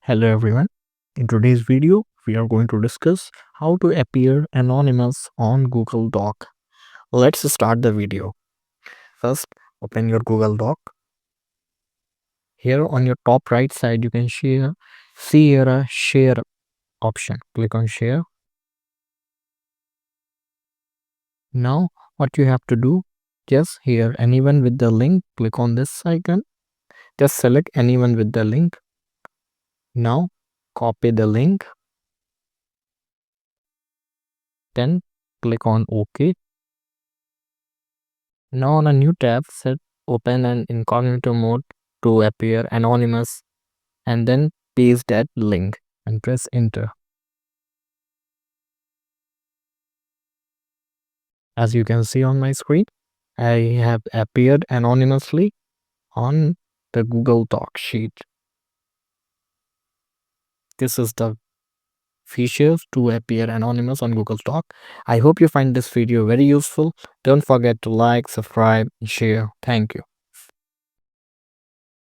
Hello everyone. In today's video, we are going to discuss how to appear anonymous on Google Doc. Let's start the video. First, open your Google Doc. Here on your top right side, you can see here a share option. Click on share. Now, what you have to do, just here anyone with the link, click on this icon. Just select anyone with the link. Now, copy the link. Then click on OK. Now on a new tab, set open an incognito mode to appear anonymous and then paste that link and press enter. As you can see on my screen, I have appeared anonymously on the Google Doc sheet. This is the features to appear anonymous on Google Doc. I hope you find this video very useful. Don't forget to like, subscribe, and share. Thank you.